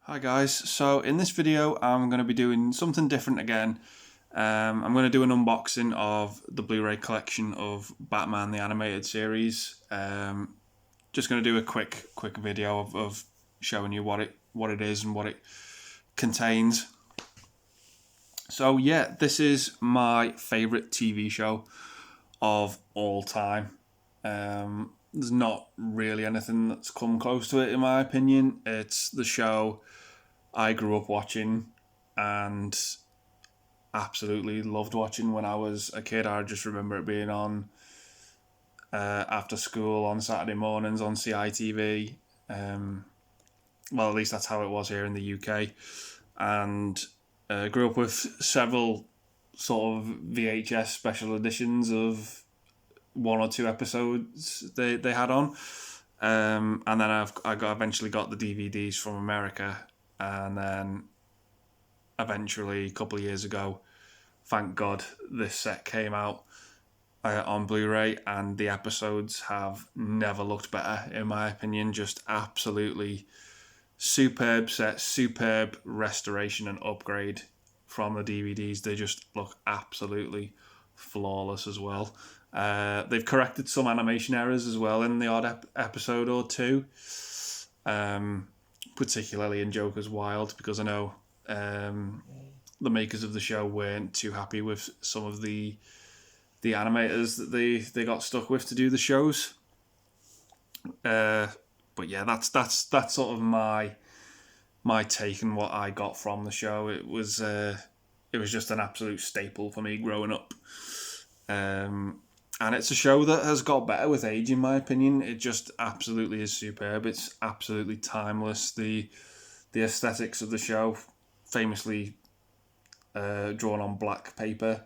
Hi guys, so in this video I'm going to be doing something different again. I'm going to do an unboxing of the Blu-ray collection of Batman the Animated Series. Just going to do a quick video of showing you what it is and what it contains. So yeah, this is my favourite TV show of all time. There's not really anything that's come close to it in my opinion. It's the show I grew up watching and absolutely loved watching when I was a kid. I just remember it being on after school on Saturday mornings on CITV. Well, at least that's how it was here in the UK. And grew up with several sort of VHS special editions of one or two episodes they had on. And then I eventually got the DVDs from America, and then eventually a couple of years ago, thank God, this set came out on Blu-ray, and the episodes have never looked better in my opinion. Just absolutely superb set, superb restoration and upgrade from the DVDs. They just look absolutely flawless as well. They've corrected some animation errors as well in the odd episode or two, particularly in Joker's Wild, because I know the makers of the show weren't too happy with some of the animators that they got stuck with to do the shows. But yeah, that's sort of my take on what I got from the show. It was just an absolute staple for me growing up. And it's a show that has got better with age, in my opinion. It just absolutely is superb. It's absolutely timeless. The aesthetics of the show, famously drawn on black paper.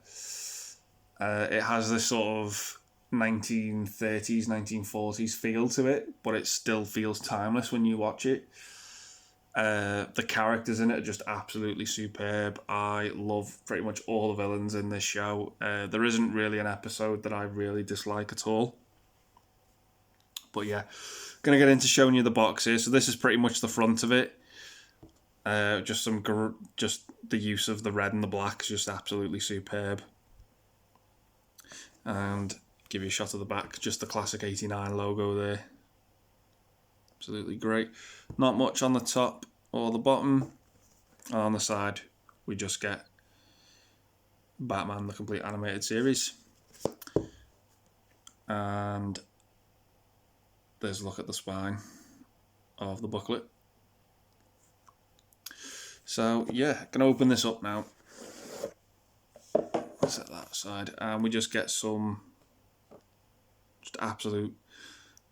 It has this sort of 1930s, 1940s feel to it, but it still feels timeless when you watch it. The characters in it are just absolutely superb. I love pretty much all the villains in this show. There isn't really an episode that I really dislike at all. But yeah, gonna get into showing you the box here. So this is pretty much the front of it. Just the use of the red and the black is just absolutely superb. And give you a shot of the back, just the classic '89 logo there. Absolutely great. Not much on the top or the bottom. On the side, we just get Batman, the complete animated series. And there's a look at the spine of the booklet. So yeah, gonna open this up now. Set that aside, and we just get some just absolute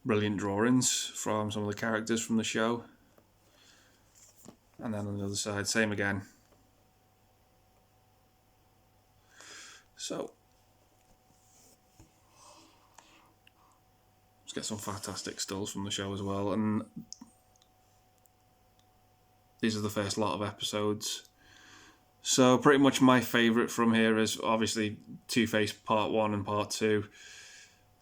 brilliant drawings from some of the characters from the show. And then on the other side, same again. So let's get some fantastic stills from the show as well. And these are the first lot of episodes. So pretty much my favourite from here is obviously Two-Face Part 1 and Part 2.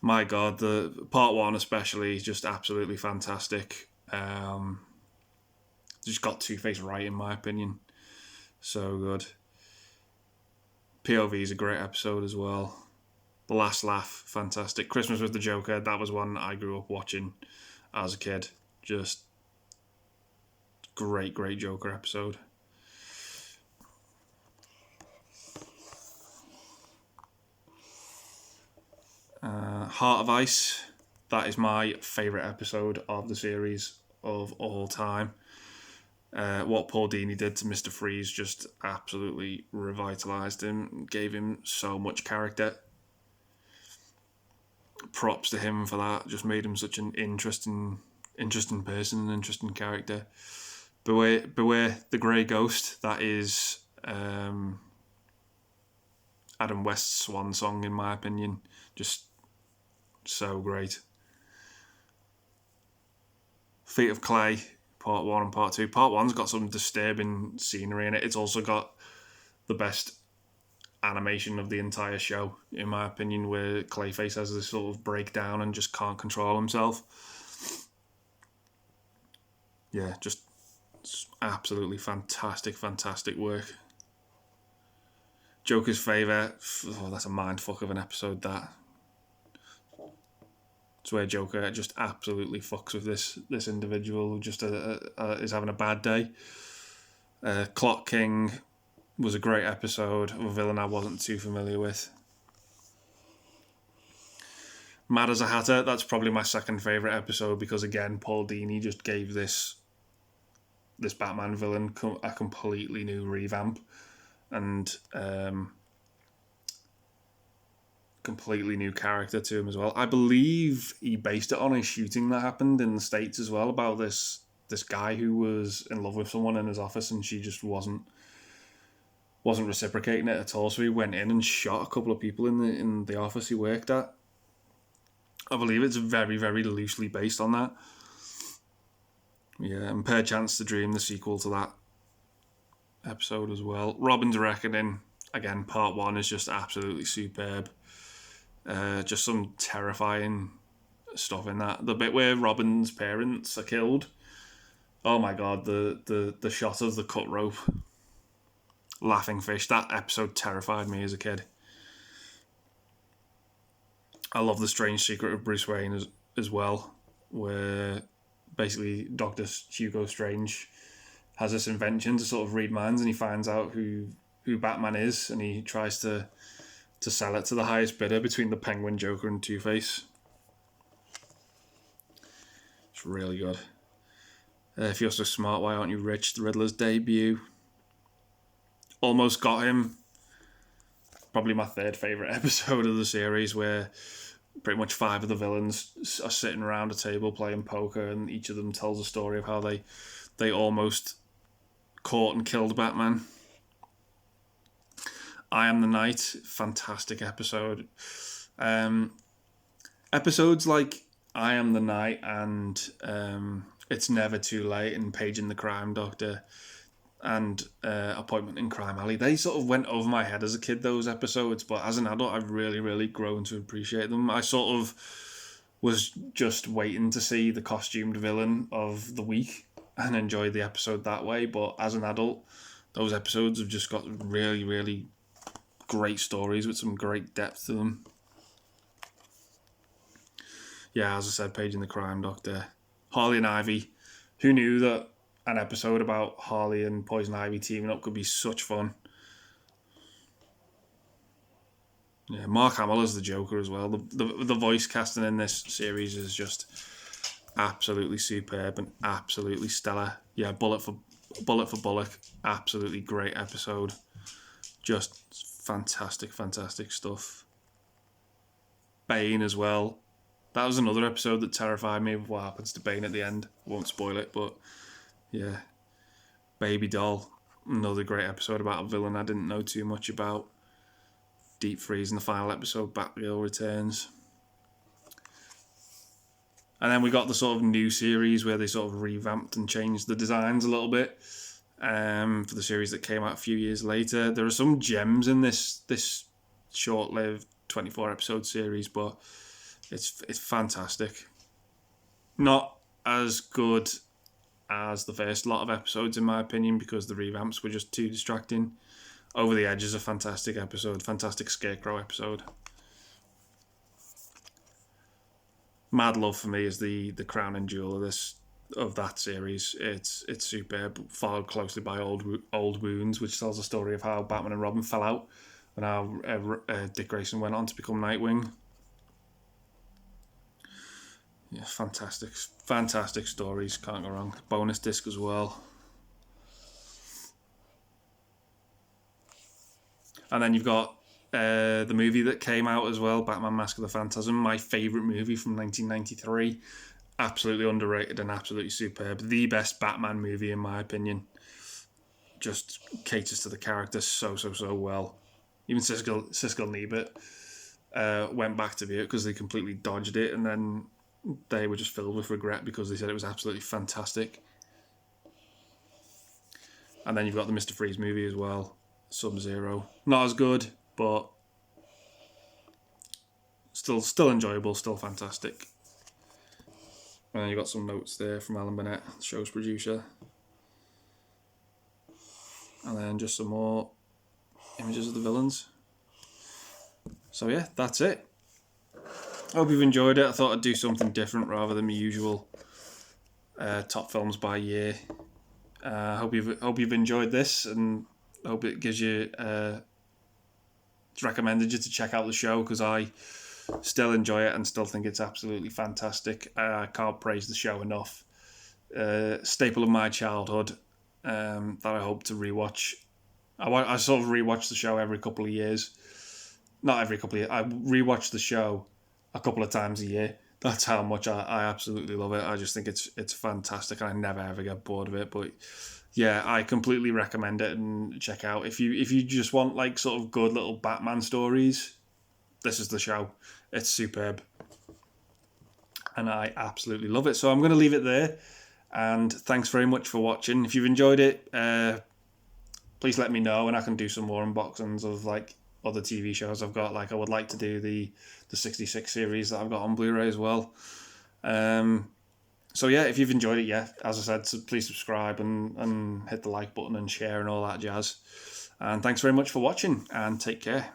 My God, the Part 1 especially is just absolutely fantastic. Just got Two-Face right in my opinion. So good. POV is a great episode as well. The Last Laugh, fantastic. Christmas with the Joker, that was one I grew up watching as a kid. Just great Joker episode. Heart of Ice, that is my favourite episode of the series of all time. What Paul Dini did to Mr. Freeze just absolutely revitalised him, gave him so much character. Props to him for that, just made him such an interesting person, an interesting character. Beware the Grey Ghost, that is Adam West's swan song in my opinion. Just so great. Feet of Clay, Part 1 and Part 2. Part 1's got some disturbing scenery in it. It's also got the best animation of the entire show, in my opinion, where Clayface has this sort of breakdown and just can't control himself. Yeah, just It's absolutely fantastic work. Joker's favour, that's a mindfuck of an episode, that. It's where Joker just absolutely fucks with this individual who just is having a bad day. Clock King was a great episode of a villain I wasn't too familiar with. Mad as a Hatter, that's probably my second favourite episode because, again, Paul Dini just gave this Batman villain a completely new revamp and completely new character to him as well. I believe he based it on a shooting that happened in the States as well about this guy who was in love with someone in his office and she just wasn't reciprocating it at all. So he went in and shot a couple of people in the office he worked at. I believe it's very, very loosely based on that. Yeah, and Perchance to Dream, the sequel to that episode as well. Robin's Reckoning, again, part 1 is just absolutely superb. Just some terrifying stuff in that. The bit where Robin's parents are killed. Oh my god, the shot of the cut rope. Laughing fish. That episode terrified me as a kid. I love The Strange Secret of Bruce Wayne as well, where basically Dr. Hugo Strange has this invention to sort of read minds, and he finds out who Batman is, and he tries to sell it to the highest bidder between the Penguin, Joker, and Two-Face. It's really good. If You're So Smart, Why Aren't You Rich? The Riddler's debut. Almost Got Him. Probably my third favourite episode of the series, where pretty much 5 of the villains are sitting around a table playing poker, and each of them tells a story of how they almost caught and killed Batman. I Am the Night, fantastic episode. Episodes like I Am the Night and It's Never Too Late and Paging the Crime Doctor and Appointment in Crime Alley, they sort of went over my head as a kid, those episodes, but as an adult I've really, really grown to appreciate them. I sort of was just waiting to see the costumed villain of the week and enjoyed the episode that way, but as an adult, those episodes have just got really, really great stories with some great depth to them. Yeah, as I said, Paging the Crime Doctor. Harley and Ivy. Who knew that an episode about Harley and Poison Ivy teaming up could be such fun? Yeah, Mark Hamill as the Joker as well. The voice casting in this series is just absolutely superb and absolutely stellar. Yeah, Bullet for Bullock, absolutely great episode. Just fantastic stuff. Bane as well. That was another episode that terrified me with what happens to Bane at the end. Won't spoil it, but yeah. Baby Doll, another great episode about a villain I didn't know too much about. Deep Freeze in the final episode, Batgirl returns. And then we got the sort of new series where they sort of revamped and changed the designs a little bit for the series that came out a few years later. There are some gems in this short-lived 24-episode series, but it's fantastic. Not as good as the first lot of episodes, in my opinion, because the revamps were just too distracting. Over the Edge is a fantastic episode, fantastic Scarecrow episode. Mad Love for me is the crown and jewel of that series. It's superb, followed closely by Old Wounds, which tells the story of how Batman and Robin fell out and how Dick Grayson went on to become Nightwing. Yeah, fantastic stories, can't go wrong. Bonus disc as well. And then you've got the movie that came out as well, Batman Mask of the Phantasm, my favourite movie from 1993. Absolutely underrated and absolutely superb. The best Batman movie, in my opinion. Just caters to the character so well. Even Siskel and Ebert went back to view it because they completely dodged it, and then they were just filled with regret because they said it was absolutely fantastic. And then you've got the Mr. Freeze movie as well, Sub-Zero. Not as good, but still enjoyable, still fantastic. And then you've got some notes there from Alan Burnett, the show's producer. and then just some more images of the villains. So yeah, that's it. Hope you've enjoyed it. I thought I'd do something different rather than my usual top films by year. Hope you've enjoyed this, and hope it gives you. It's recommended you to check out the show, because I still enjoy it and still think it's absolutely fantastic. I can't praise the show enough. Staple of my childhood that I hope to rewatch. I sort of rewatch the show every couple of years. Not every couple of years. I rewatch the show a couple of times a year. That's how much I absolutely love it. I just think it's fantastic, and I never ever get bored of it. But yeah, I completely recommend it, and check out if you just want like sort of good little Batman stories. This is the show. It's superb, and I absolutely love it. So I'm going to leave it there, and thanks very much for watching. If you've enjoyed it, please let me know, and I can do some more unboxings of like other TV shows I've got. Like I would like to do the 66 series that I've got on Blu-ray as well. So yeah, if you've enjoyed it, yeah, as I said, so please subscribe and hit the like button and share and all that jazz. And thanks very much for watching, and take care.